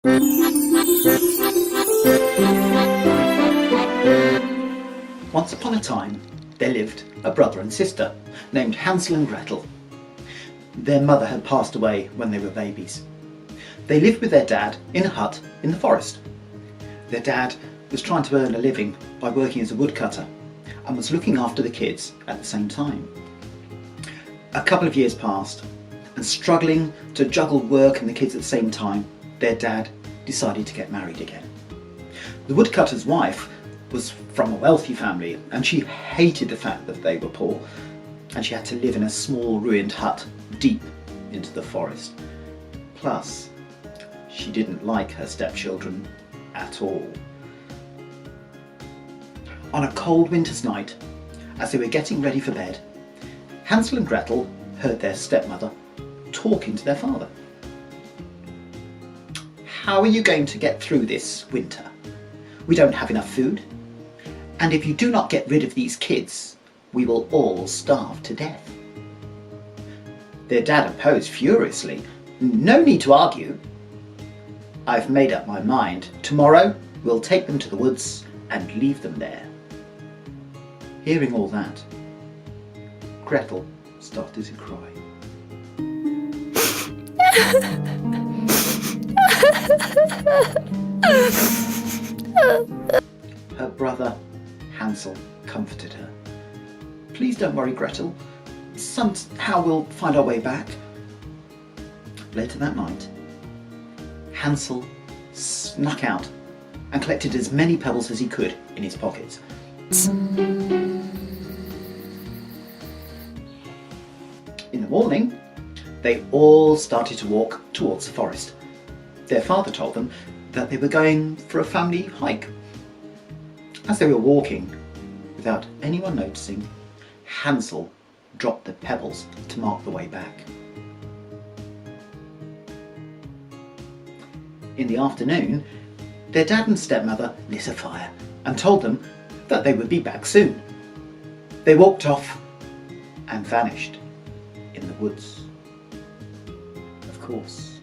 Once upon a time, there lived a brother and sister named Hansel and Gretel. Their mother had passed away when they were babies. They lived with their dad in a hut in the forest. Their dad was trying to earn a living by working as a woodcutter and was looking after the kids at the same time. A couple of years passed, and struggling to juggle work and the kids at the same time, their dad decided to get married again. The woodcutter's wife was from a wealthy family, and she hated the fact that they were poor, and she had to live in a small ruined hut deep into the forest. Plus, she didn't like her stepchildren at all. On a cold winter's night, as they were getting ready for bed, Hansel and Gretel heard their stepmother talking to their father. "How are you going to get through this winter? We don't have enough food, and if you do not get rid of these kids, we will all starve to death." Their dad opposed furiously. "No need to argue. I've made up my mind. Tomorrow we'll take them to the woods and leave them there." Hearing all that, Gretel started to cry. Her brother Hansel comforted her. "Please don't worry, Gretel. Somehow we'll find our way back." Later that night, Hansel snuck out and collected as many pebbles as he could in his pockets. In the morning, they all started to walk towards the forest. Their father told them that they were going for a family hike. As they were walking, without anyone noticing, Hansel dropped the pebbles to mark the way back. In the afternoon, their dad and stepmother lit a fire and told them that they would be back soon. They walked off and vanished in the woods. Of course,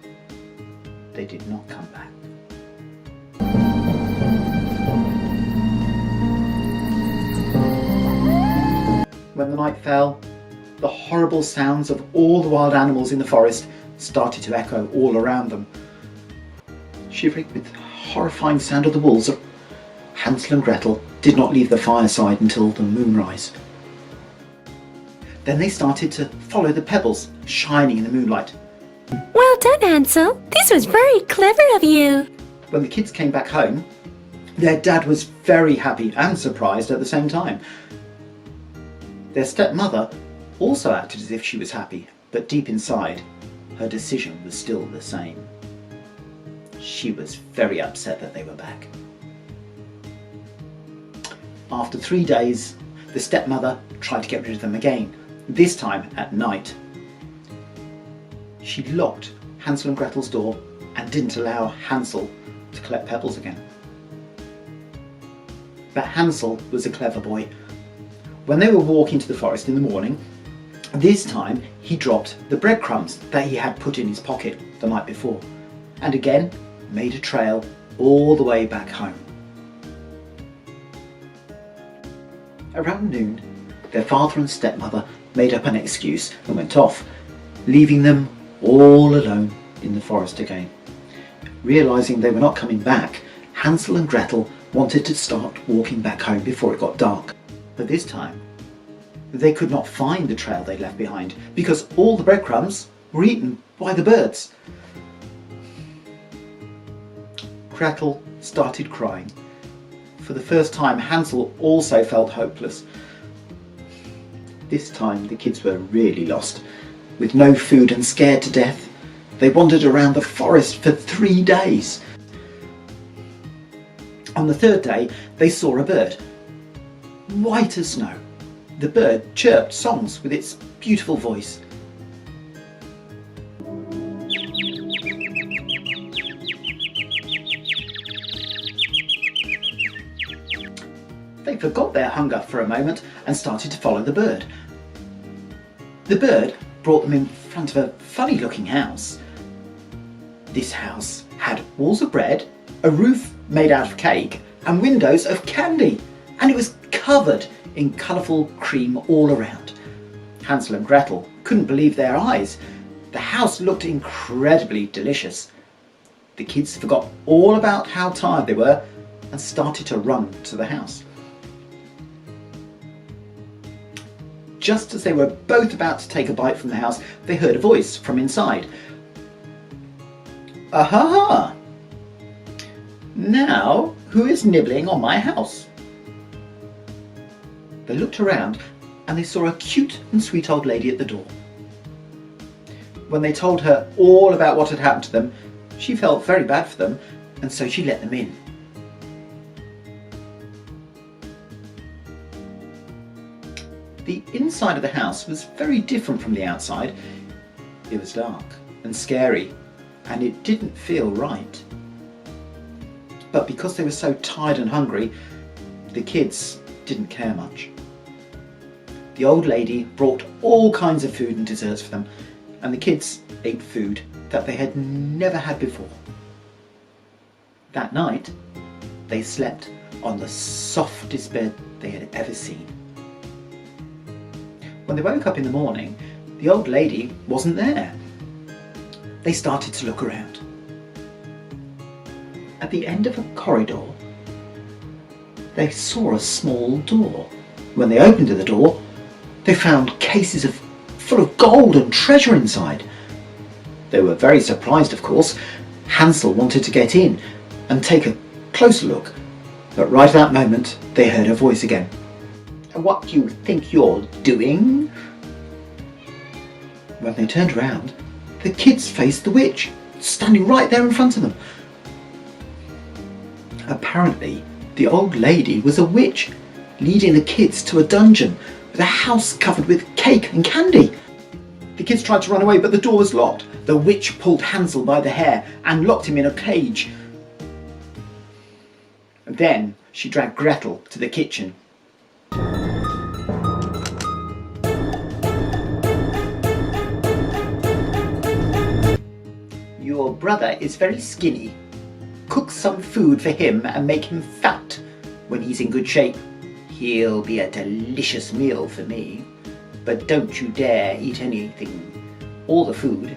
they did not come back. When the night fell, the horrible sounds of all the wild animals in the forest started to echo all around them. Shivering with the horrifying sound of the wolves, Hansel and Gretel did not leave the fireside until the moonrise. Then they started to follow the pebbles shining in the moonlight. "Well done, Hansel. This was very clever of you." When the kids came back home, their dad was very happy and surprised at the same time. Their stepmother also acted as if she was happy, but deep inside, her decision was still the same. She was very upset that they were back. After 3 days, the stepmother tried to get rid of them again, this time at night. She locked Hansel and Gretel's door and didn't allow Hansel to collect pebbles again. But Hansel was a clever boy. When they were walking to the forest in the morning, this time he dropped the breadcrumbs that he had put in his pocket the night before, and again made a trail all the way back home. Around noon, their father and stepmother made up an excuse and went off, leaving them all alone in the forest again. Realising they were not coming back, Hansel and Gretel wanted to start walking back home before it got dark. But this time, they could not find the trail they left behind because all the breadcrumbs were eaten by the birds. Gretel started crying. For the first time, Hansel also felt hopeless. This time, the kids were really lost. With no food and scared to death, they wandered around the forest for 3 days. On the third day, they saw a bird, white as snow. The bird chirped songs with its beautiful voice. They forgot their hunger for a moment and started to follow the bird. The bird brought them in front of a funny-looking house. This house had walls of bread, a roof made out of cake, and windows of candy. And it was covered in colourful cream all around. Hansel and Gretel couldn't believe their eyes. The house looked incredibly delicious. The kids forgot all about how tired they were and started to run to the house. Just as they were both about to take a bite from the house, they heard a voice from inside. "Aha! Now, who is nibbling on my house?" They looked around and they saw a cute and sweet old lady at the door. When they told her all about what had happened to them, she felt very bad for them, and so she let them in. The inside of the house was very different from the outside. It was dark and scary, and it didn't feel right. But because they were so tired and hungry, the kids didn't care much. The old lady brought all kinds of food and desserts for them, and the kids ate food that they had never had before. That night, they slept on the softest bed they had ever seen. When they woke up in the morning, the old lady wasn't there. They started to look around. At the end of a corridor, they saw a small door. When they opened the door, they found cases full of gold and treasure inside. They were very surprised, of course. Hansel wanted to get in and take a closer look, but right at that moment they heard her voice again. "What do you think you're doing?" When they turned around, the kids faced the witch, standing right there in front of them. Apparently, the old lady was a witch, leading the kids to a dungeon with a house covered with cake and candy. The kids tried to run away, but the door was locked. The witch pulled Hansel by the hair and locked him in a cage. And then she dragged Gretel to the kitchen. "Your brother is very skinny. Cook some food for him and make him fat. When he's in good shape, he'll be a delicious meal for me. But don't you dare eat anything. All the food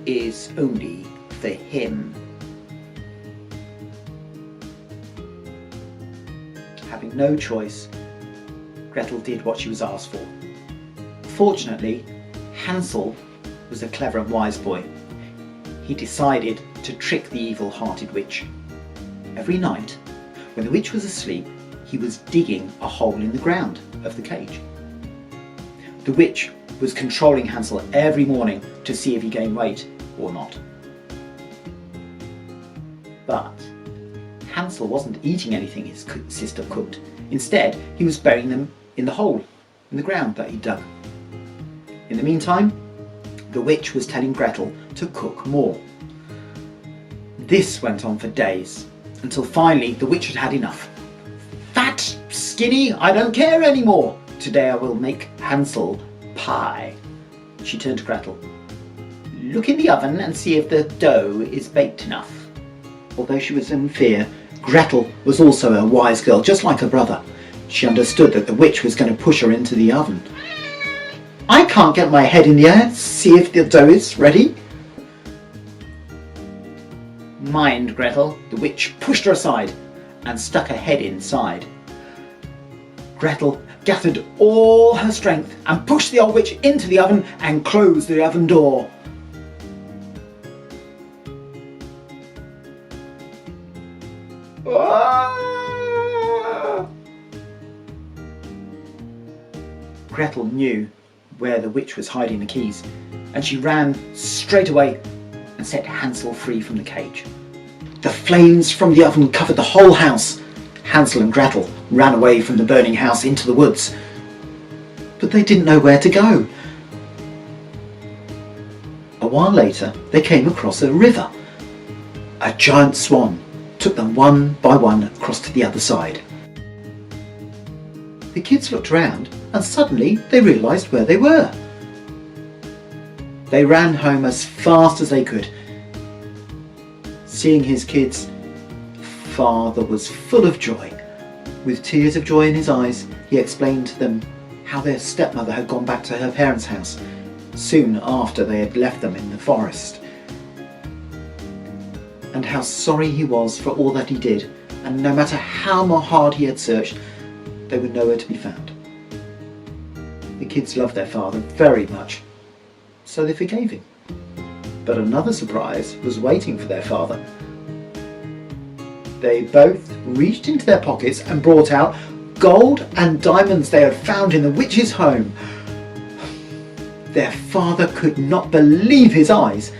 is only for him." Having no choice, Gretel did what she was asked for. Fortunately, Hansel was a clever and wise boy. He decided to trick the evil-hearted witch. Every night, when the witch was asleep, he was digging a hole in the ground of the cage. The witch was controlling Hansel every morning to see if he gained weight or not. But Hansel wasn't eating anything his sister cooked. Instead, he was burying them in the hole in the ground that he dug. In the meantime, the witch was telling Gretel to cook more. This went on for days, until finally the witch had had enough. "Fat, skinny, I don't care anymore. Today I will make Hansel pie." She turned to Gretel. "Look in the oven and see if the dough is baked enough." Although she was in fear, Gretel was also a wise girl, just like her brother. She understood that the witch was going to push her into the oven. "I can't get my head in the air to see if the dough is ready." "Mind, Gretel." The witch pushed her aside and stuck her head inside. Gretel gathered all her strength and pushed the old witch into the oven and closed the oven door. Gretel knew where the witch was hiding the keys, and she ran straight away and set Hansel free from the cage. The flames from the oven covered the whole house. Hansel and Gretel ran away from the burning house into the woods, but they didn't know where to go. A while later, they came across a river. A giant swan took them one by one across to the other side. The kids looked around and suddenly they realised where they were. They ran home as fast as they could. Seeing his kids, father was full of joy. With tears of joy in his eyes, he explained to them how their stepmother had gone back to her parents' house soon after they had left them in the forest, and how sorry he was for all that he did, and no matter how hard he had searched, they were nowhere to be found. The kids loved their father very much, so they forgave him. But another surprise was waiting for their father. They both reached into their pockets and brought out gold and diamonds they had found in the witch's home. Their father could not believe his eyes.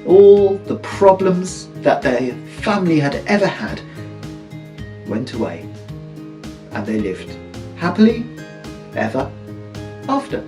All the problems that their family had ever had went away, and they lived happily ever after.